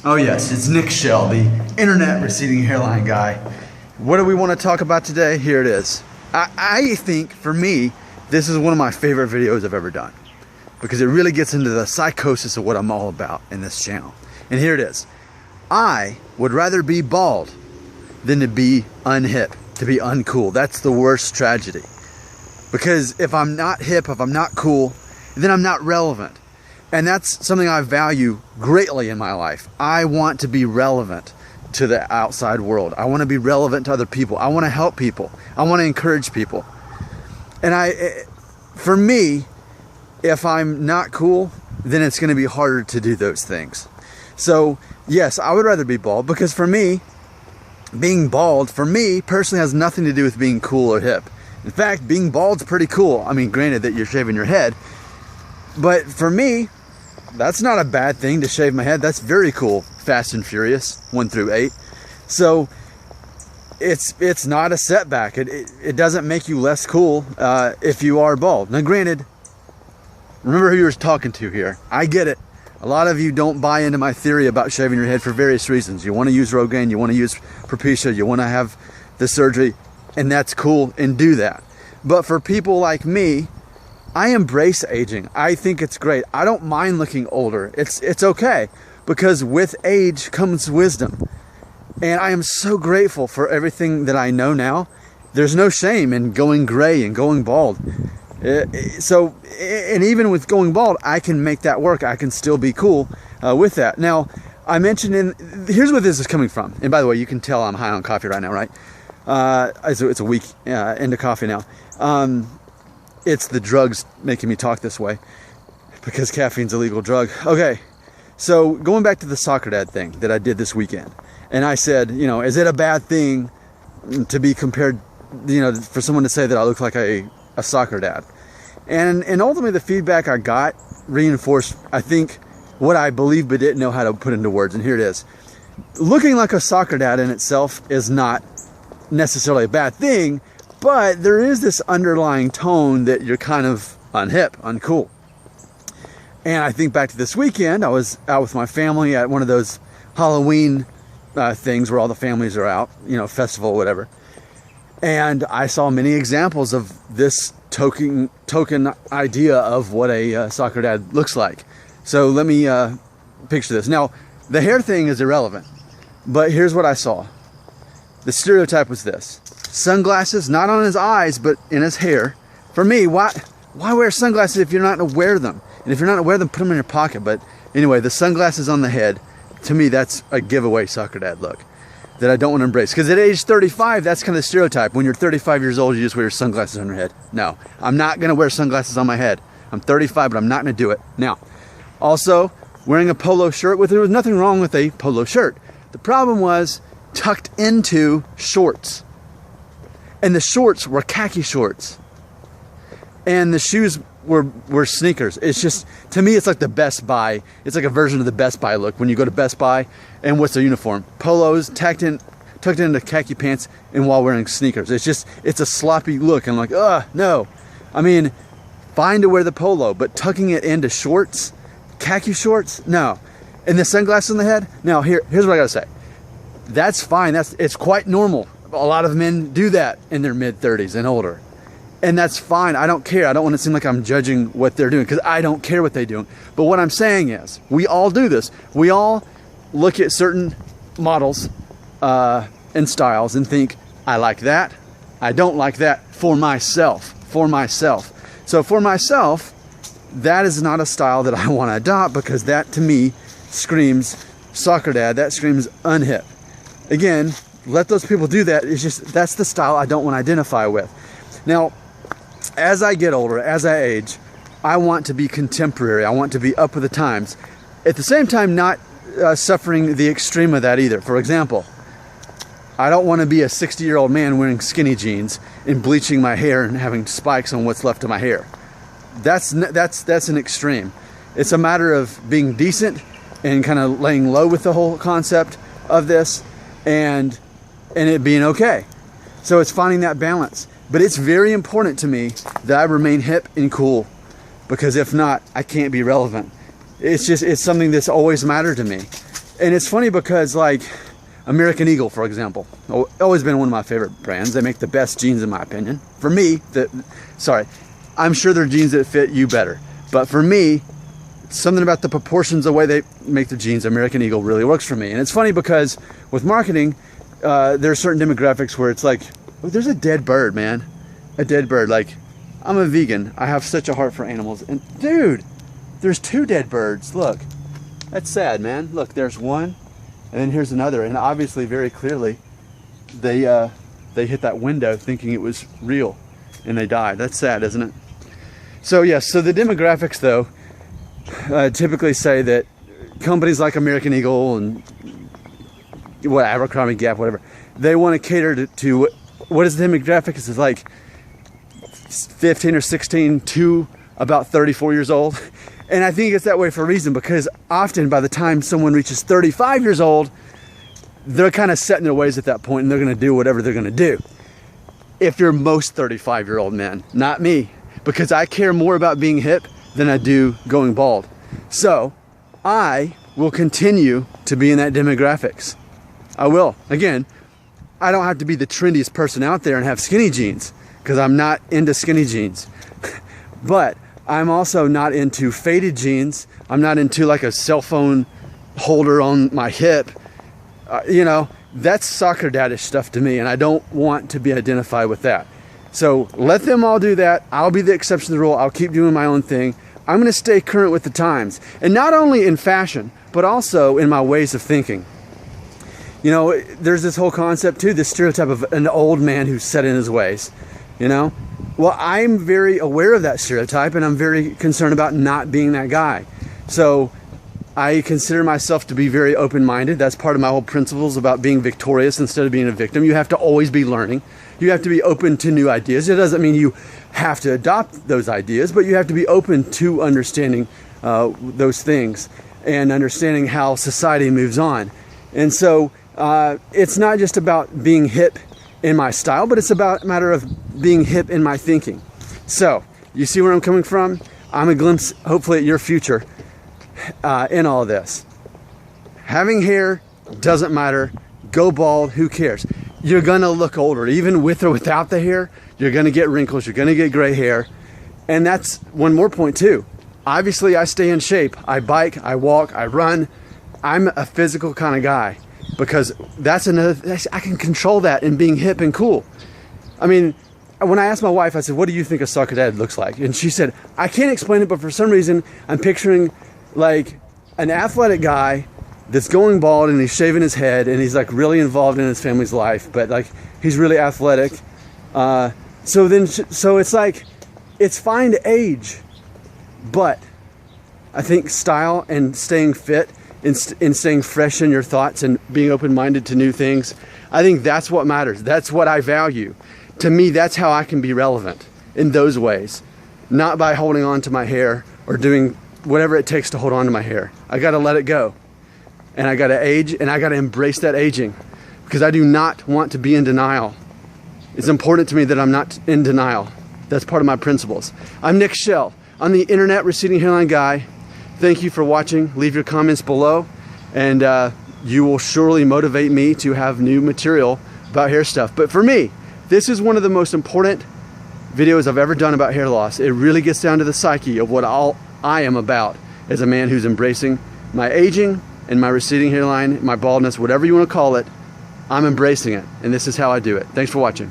Oh yes, it's Nick Shell, the internet receding hairline guy. What do we want to talk about today? Here it is. I think, for me, this is one of my favorite videos I've ever done, because it really gets into the psychosis of what I'm all about in this channel. And here it is. I would rather be bald than to be unhip, to be uncool. That's the worst tragedy. Because if I'm not hip, if I'm not cool, then I'm not relevant. And that's something I value greatly in my life. I want to be relevant to the outside world. I want to be relevant to other people. I want to help people. I want to encourage people. And for me, if I'm not cool, then it's going to be harder to do those things. So yes, I would rather be bald, because for me, being bald, for me personally, has nothing to do with being cool or hip. In fact, being bald's pretty cool. I mean, granted that you're shaving your head, but for me, that's not a bad thing to shave my head. That's very cool. Fast and Furious 1 through 8. So it's not a setback. It doesn't make you less cool if you are bald. Now granted, remember who you're talking to here. I get it. A lot of you don't buy into my theory about shaving your head for various reasons. You want to use Rogaine, you want to use Propecia, you want to have the surgery, and that's cool, and do that. But for people like me, I embrace aging. I think it's great. I don't mind looking older. It's okay, because with age comes wisdom. And I am so grateful for everything that I know now. There's no shame in going gray and going bald. So, and even with going bald, I can make that work. I can still be cool with that. Now, I mentioned here's where this is coming from. And by the way, you can tell I'm high on coffee right now, right? It's a week into coffee now. It's the drugs making me talk this way, because caffeine's a legal drug. Okay, so going back to the soccer dad thing that I did this weekend, and I said, you know, is it a bad thing to be compared, you know, for someone to say that I look like a soccer dad? And ultimately the feedback I got reinforced, I think, what I believed but didn't know how to put into words, and here it is. Looking like a soccer dad in itself is not necessarily a bad thing, but there is this underlying tone that you're kind of unhip, uncool. And I think back to this weekend, I was out with my family at one of those Halloween things where all the families are out, you know, festival, whatever. And I saw many examples of this token idea of what a soccer dad looks like. So let me picture this. Now, the hair thing is irrelevant, but here's what I saw. The stereotype was this. Sunglasses, not on his eyes, but in his hair. For me, why wear sunglasses if you're not going to wear them? And if you're not going to wear them, put them in your pocket. But anyway, the sunglasses on the head, to me, that's a giveaway soccer dad look that I don't want to embrace. Because at age 35, that's kind of the stereotype. When you're 35 years old, you just wear your sunglasses on your head. No, I'm not going to wear sunglasses on my head. I'm 35, but I'm not going to do it. Now, also, wearing a polo shirt, there was nothing wrong with a polo shirt. The problem was tucked into shorts. And the shorts were khaki shorts. And the shoes were sneakers. It's just, to me, it's like the Best Buy. It's like a version of the Best Buy look. When you go to Best Buy, and what's their uniform? Polos, tucked into khaki pants, and while wearing sneakers. It's a sloppy look. And I'm like, no. I mean, fine to wear the polo, but tucking it into shorts, khaki shorts, no. And the sunglasses on the head? Now, here's what I gotta say. That's fine. It's quite normal. A lot of men do that in their mid-30s and older. And that's fine. I don't care. I don't want to seem like I'm judging what they're doing, because I don't care what they're doing. But what I'm saying is, we all do this. We all look at certain models and styles and think, I like that. I don't like that for myself. So for myself, that is not a style that I want to adopt, because that to me screams soccer dad. That screams unhip. Again, let those people do that. It's just, that's the style I don't want to identify with. Now, as I get older, as I age, I want to be contemporary. I want to be up with the times. At the same time, not suffering the extreme of that either. For example, I don't want to be a 60-year-old man wearing skinny jeans and bleaching my hair and having spikes on what's left of my hair. That's an extreme. It's a matter of being decent and kind of laying low with the whole concept of this, and it being okay. So it's finding that balance. But it's very important to me that I remain hip and cool, because if not, I can't be relevant. It's something that's always mattered to me. And it's funny because, like, American Eagle, for example, always been one of my favorite brands. They make the best jeans in my opinion. For me, I'm sure there are jeans that fit you better, but for me, something about the proportions, the way they make the jeans, American Eagle really works for me. And it's funny because with marketing, there are certain demographics where it's like, oh, there's a dead bird, man. A dead bird. Like, I'm a vegan. I have such a heart for animals. And dude, there's 2 dead birds. Look, that's sad, man. Look, there's one, and then here's another. And obviously, very clearly, they hit that window thinking it was real, and they died. That's sad, isn't it? So yes, so the demographics though, typically say that companies like American Eagle and Abercrombie Gap, whatever, they want to cater to what is the demographic? It's like 15 or 16 to about 34 years old. And I think it's that way for a reason, because often by the time someone reaches 35 years old, they're kind of set in their ways at that point, and they're going to do whatever they're going to do. If you're most 35-year-old men, not me, because I care more about being hip than I do going bald. So I will continue to be in that demographics. I will. Again, I don't have to be the trendiest person out there and have skinny jeans, because I'm not into skinny jeans. But I'm also not into faded jeans. I'm not into like a cell phone holder on my hip. You know, that's soccer daddish stuff to me, and I don't want to be identified with that. So let them all do that. I'll be the exception to the rule. I'll keep doing my own thing. I'm going to stay current with the times, and not only in fashion, but also in my ways of thinking. You know, there's this whole concept too, this stereotype of an old man who's set in his ways, you know? Well, I'm very aware of that stereotype, and I'm very concerned about not being that guy. So I consider myself to be very open-minded. That's part of my whole principles about being victorious instead of being a victim. You have to always be learning. You have to be open to new ideas. It doesn't mean you have to adopt those ideas, but you have to be open to understanding those things and understanding how society moves on. And so it's not just about being hip in my style, but it's about a matter of being hip in my thinking. So you see where I'm coming from? I'm a glimpse, hopefully, at your future in all of this. Having hair doesn't matter. Go bald, who cares? You're gonna look older, even with or without the hair. You're gonna get wrinkles, you're gonna get gray hair. And that's one more point too. Obviously, I stay in shape. I bike, I walk, I run. I'm a physical kind of guy, because that's another, I can control that in being hip and cool. I mean, when I asked my wife, I said, what do you think a soccer dad looks like? And she said, I can't explain it, but for some reason, I'm picturing like an athletic guy that's going bald, and he's shaving his head, and he's like really involved in his family's life, but like he's really athletic. So it's like, it's fine to age, but I think style and staying fit and staying fresh in your thoughts and being open-minded to new things, I think that's what matters. That's what I value. To me, that's how I can be relevant in those ways, not by holding on to my hair or doing whatever it takes to hold on to my hair. I gotta let it go. And I gotta age, and I gotta embrace that aging, because I do not want to be in denial. It's important to me that I'm not in denial. That's part of my principles. I'm Nick Shell. I'm the internet receding hairline guy. Thank you for watching. Leave your comments below, and you will surely motivate me to have new material about hair stuff. But for me, this is one of the most important videos I've ever done about hair loss. It really gets down to the psyche of what I am about as a man who's embracing my aging and my receding hairline, my baldness, whatever you want to call it. I'm embracing it, and this is how I do it. Thanks for watching.